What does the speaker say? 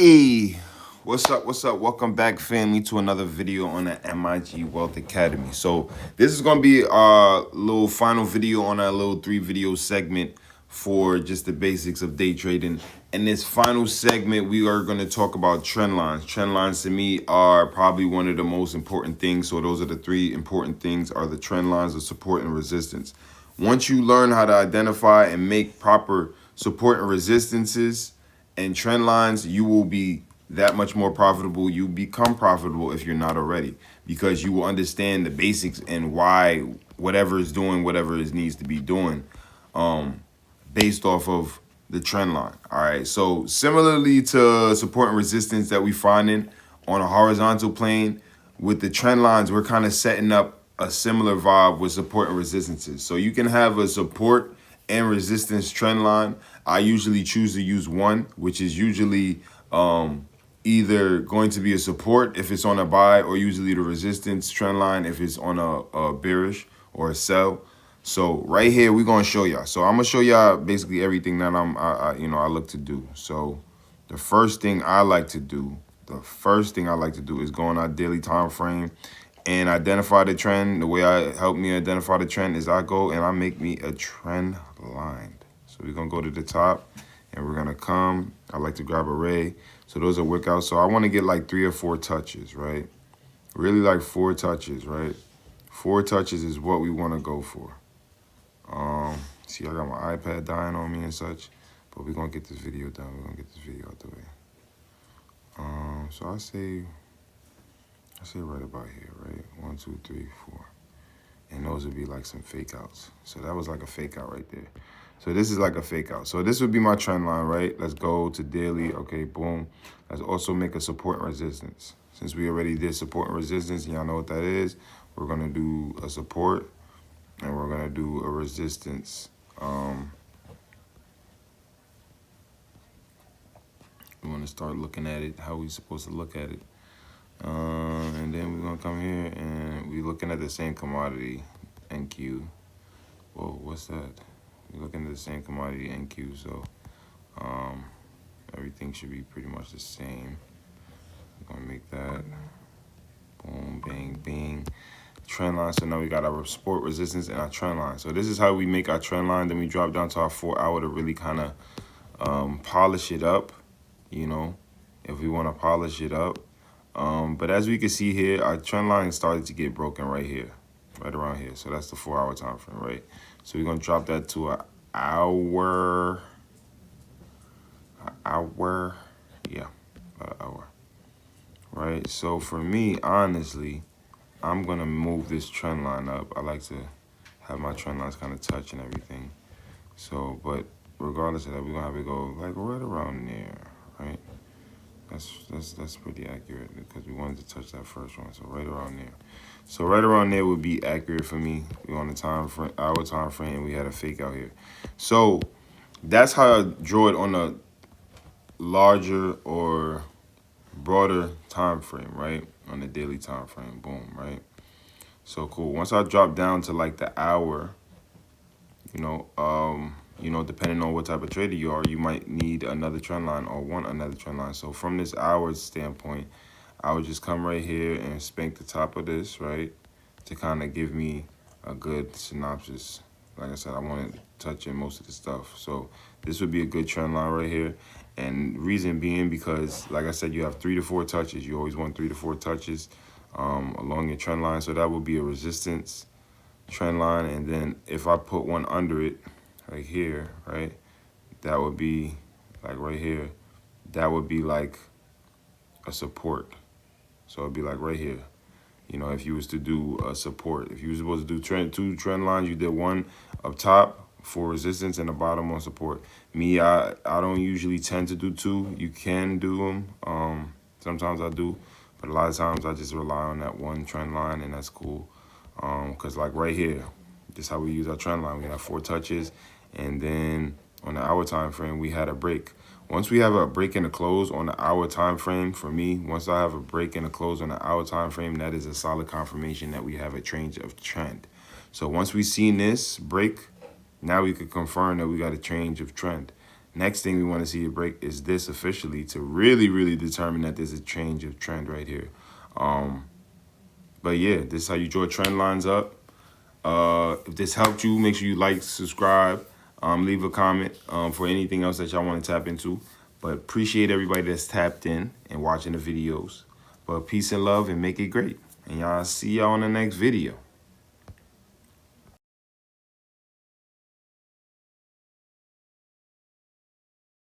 Hey, what's up? What's up? Welcome back, family, to another video on the MIG Wealth Academy. So this is gonna be a little final video on a little 3 video segment for just the basics of day trading. In this final segment, we are going to talk about trend lines. Trend lines to me are probably one of the most important things. So those are the 3 important things: are the trend lines, the support, and resistance. Once you learn how to identify and make proper support and resistances and trend lines, you will be that much more profitable. You become profitable if you're not already, because you will understand the basics and why whatever is doing whatever it needs to be doing, based off of the trend line. All right. So similarly to support and resistance that we finding on a horizontal plane, with the trend lines, we're kind of setting up a similar vibe with support and resistances. So you can have a support and resistance trend line. I usually choose to use one, which is usually either going to be a support if it's on a buy, or usually the resistance trend line if it's on a bearish or a sell. So right here, we're gonna show y'all. So I'm gonna show y'all basically everything that I look to do. So the first thing I like to do is go on our daily time frame and identify the trend. The way I help me identify the trend is I go and I make me a trend line. So we're gonna go to the top and we're gonna come. I like to grab a ray. So those are workouts. So I want to get like 3 or 4 touches, right? Really like 4 touches, right? 4 touches is what we want to go for. See, I got my iPad dying on me and such, but we're gonna get this video done. We're gonna get this video out the way. So I say right about here, right? 1, 2, 3, 4. And those would be like some fake outs. So that was like a fake out right there. So this is like a fake out. So this would be my trend line, right? Let's go to daily. Okay, boom. Let's also make a support and resistance. Since we already did support and resistance, y'all know what that is. We're gonna do a support and we're gonna do a resistance. We want to start looking at it how we supposed to look at it. And then we're gonna come here and we're looking at the same commodity, NQ. Whoa, what's that? We're looking at the same commodity, NQ. So everything should be pretty much the same. I'm gonna make that boom, bang, bang. Trend line. So now we got our support, resistance, and our trend line. So this is how we make our trend line. Then we drop down to our 4-hour to really kind of polish it up, you know, if we want to polish it up. But as we can see here, our trend line started to get broken right here, right around here. So that's the 4-hour time frame, right? So we're gonna drop that to an hour, yeah, about an hour, right? So for me, honestly, I'm gonna move this trend line up. I like to have my trend lines kind of touch and everything. So, but regardless of that, we're gonna have it go like right around there, right? That's pretty accurate because we wanted to touch that first one. So right around there. So right around there would be accurate for me. We're on the time frame, hour time frame, and we had a fake out here. So that's how I draw it on a larger or broader time frame, right? On the daily time frame, boom, right? So cool. Once I drop down to like the hour, depending on what type of trader you are, you might need another trend line or want another trend line. So from this hour standpoint, I would just come right here and spank the top of this, right, to kind of give me a good synopsis. Like I said, I want to touch in most of the stuff. So this would be a good trend line right here. And reason being because, like I said, you have 3 to 4 touches. You always want 3 to 4 touches along your trend line. So that would be a resistance trend line. And then if I put one under it, like here, right, that would be like right here. That would be like a support. So it'd be like right here. You know, if you was to do a support, if you were supposed to do 2 trend lines, you did one up top for resistance and the bottom on support. Me, I don't usually tend to do 2. You can do them. Sometimes I do, but a lot of times I just rely on that one trend line, and that's cool. Because like right here, this is how we use our trend line. We have 4 touches, and then on the hour time frame, we had a break. Once we have a break and a close on the hour time frame, for me, once I have a break and a close on the hour time frame, that is a solid confirmation that we have a change of trend. So once we seen this break, now we could confirm that we got a change of trend. Next thing we want to see it break is this officially to really determine that there's a change of trend right here. But yeah, this is how you draw trend lines up. If this helped you, make sure you like, subscribe, leave a comment for anything else that y'all want to tap into. But appreciate everybody that's tapped in and watching the videos. But peace and love and make it great. And y'all see y'all on the next video.